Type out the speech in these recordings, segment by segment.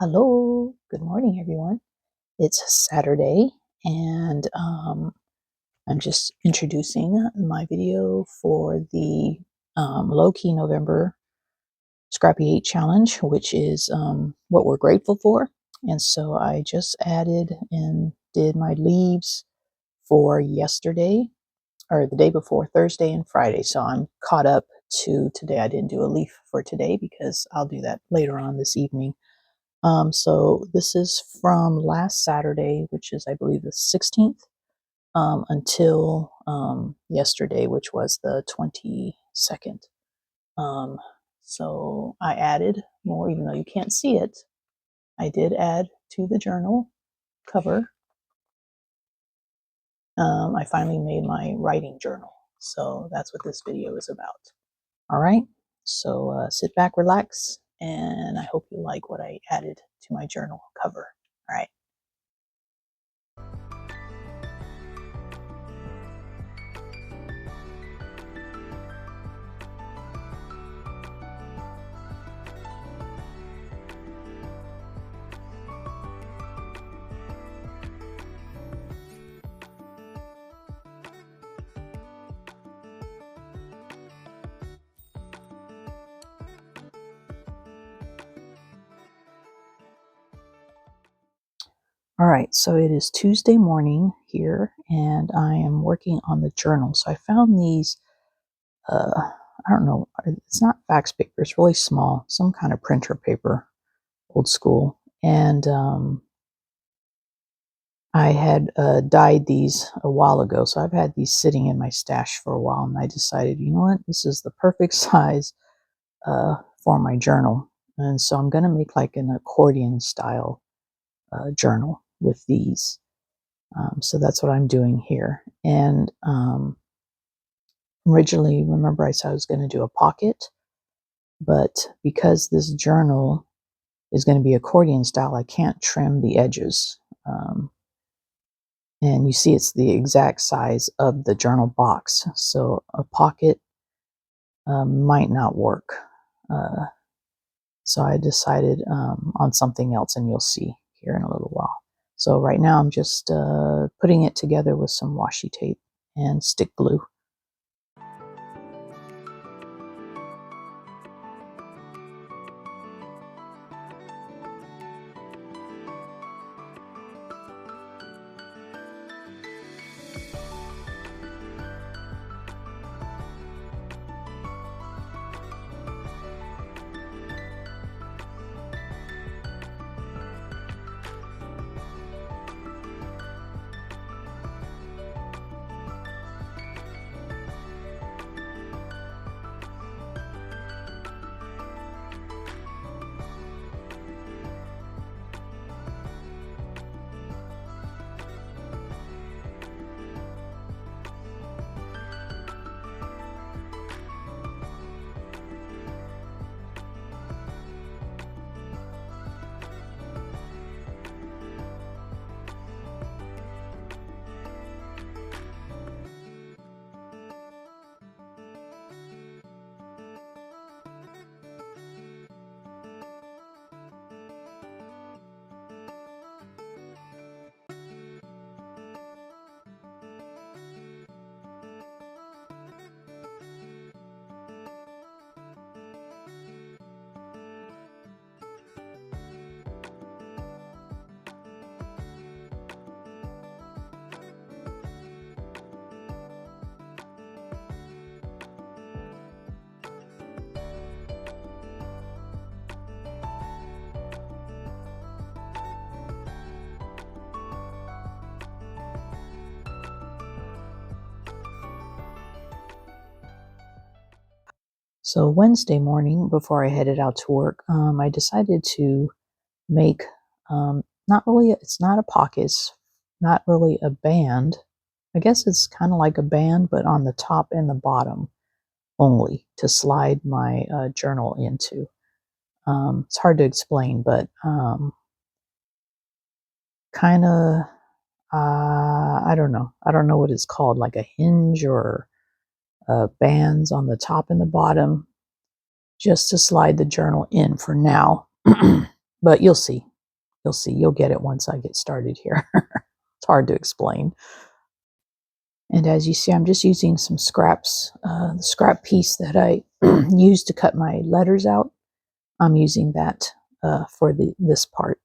Hello, good morning, everyone. It's Saturday, and I'm just introducing my video for the Low Key November Scrappy 8 Challenge, which is what we're grateful for. And so I just added and did my leaves for yesterday, or the day before, Thursday and Friday. So I'm caught up to today. I didn't do a leaf for today because I'll do that later on this evening. So this is from last Saturday, which is, I believe, the 16th, until yesterday, which was the 22nd. Um, so I added more, even though you can't see it. I did add to the journal cover. I finally made my writing journal. So that's what this video is about. All right. So sit back, relax, and I hope you like what I added to my journal cover. All right. All right, so it is Tuesday morning here, and I am working on the journal. So I found these, I don't know, it's not fax paper, it's really small, some kind of printer paper, old school. And I had dyed these a while ago, so I've had these sitting in my stash for a while, and I decided, you know what, this is the perfect size for my journal. And so I'm going to make like an accordion style journal with these. So that's what I'm doing here. And originally, remember I said I was going to do a pocket, but because this journal is going to be accordion style, I can't trim the edges. And you see it's the exact size of the journal box. So a pocket might not work. So I decided on something else, and you'll see here in a little while. So right now I'm just putting it together with some washi tape and stick glue. So Wednesday morning, before I headed out to work, I decided to make not really, it's not a pocket, it's not really a band. I guess it's kind of like a band, but on the top and the bottom only to slide my journal into. It's hard to explain, but kind of, I don't know. I don't know what it's called, like a hinge or bands on the top and the bottom, just to slide the journal in for now. But you'll see. You'll see, you'll get it once I get started here. It's hard to explain. And as you see, I'm just using some scraps, the scrap piece that I used to cut my letters out. I'm using that for this part.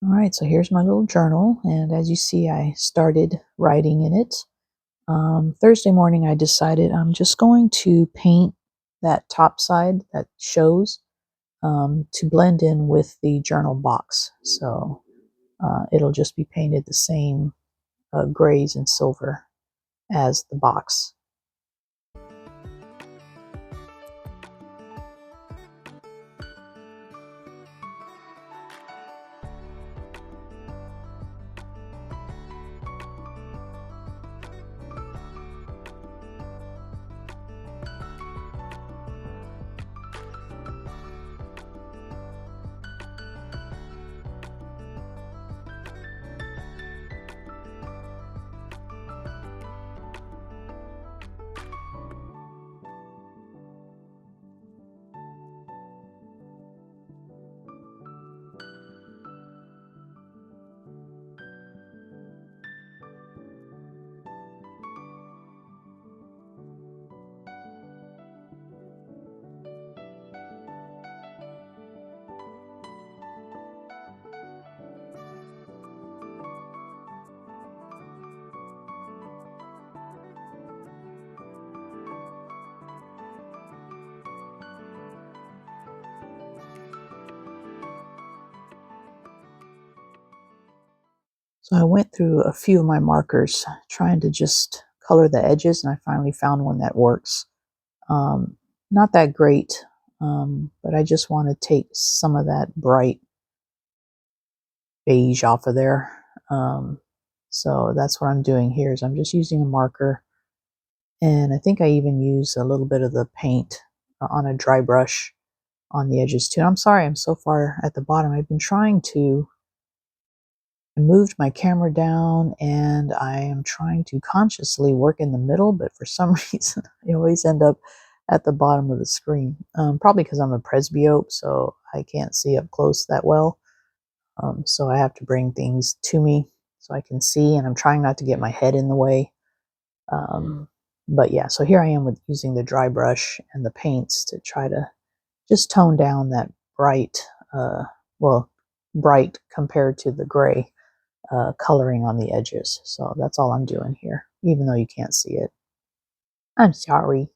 All right, so here's my little journal, and as you see, I started writing in it. Thursday morning, I decided I'm just going to paint that top side that shows to blend in with the journal box. So it'll just be painted the same grays and silver as the box. So I went through a few of my markers trying to just color the edges, and I finally found one that works. Um, Not that great, but I just want to take some of that bright beige off of there. So that's what I'm doing here is I'm just using a marker, and I think I even use a little bit of the paint on a dry brush on the edges too. I'm sorry I'm so far at the bottom. I've been trying to I moved my camera down, and I am trying to consciously work in the middle, but for some reason I always end up at the bottom of the screen. Probably because I'm a presbyope, so I can't see up close that well. So I have to bring things to me so I can see, and I'm trying not to get my head in the way. Um, but yeah, so here I am with using the dry brush and the paints to try to just tone down that bright, well, bright compared to the gray coloring on the edges. So that's all I'm doing here, even though you can't see it. I'm sorry.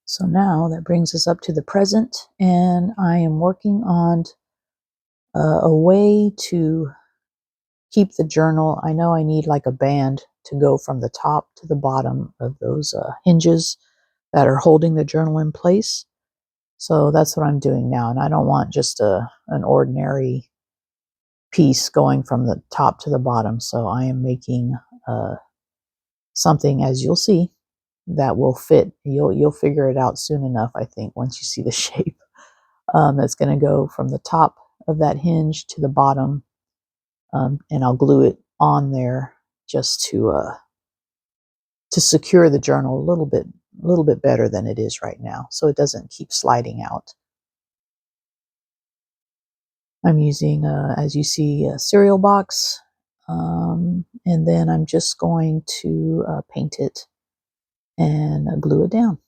So now that brings us up to the present, and I am working on a way to keep the journal. I know I need like a band to go from the top to the bottom of those hinges that are holding the journal in place. So that's what I'm doing now, and I don't want just an ordinary piece going from the top to the bottom. So I am making something, as you'll see, that will fit. You'll figure it out soon enough, I think, once you see the shape. That's going to go from the top of that hinge to the bottom, and I'll glue it on there just to secure the journal a little bit better than it is right now, so it doesn't keep sliding out. I'm using, as you see, a cereal box, and then I'm just going to paint it and glue it down.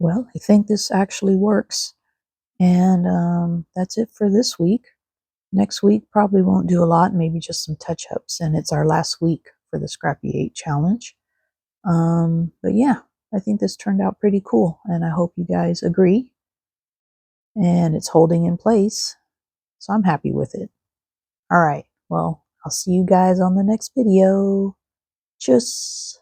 Well, I think this actually works. And that's it for this week. Next week probably won't do a lot, maybe just some touch-ups, and it's our last week for the Scrappy 8 challenge. But yeah, I think this turned out pretty cool, and I hope you guys agree. And it's holding in place, so I'm happy with it. All right, well, I'll see you guys on the next video. Tschüss.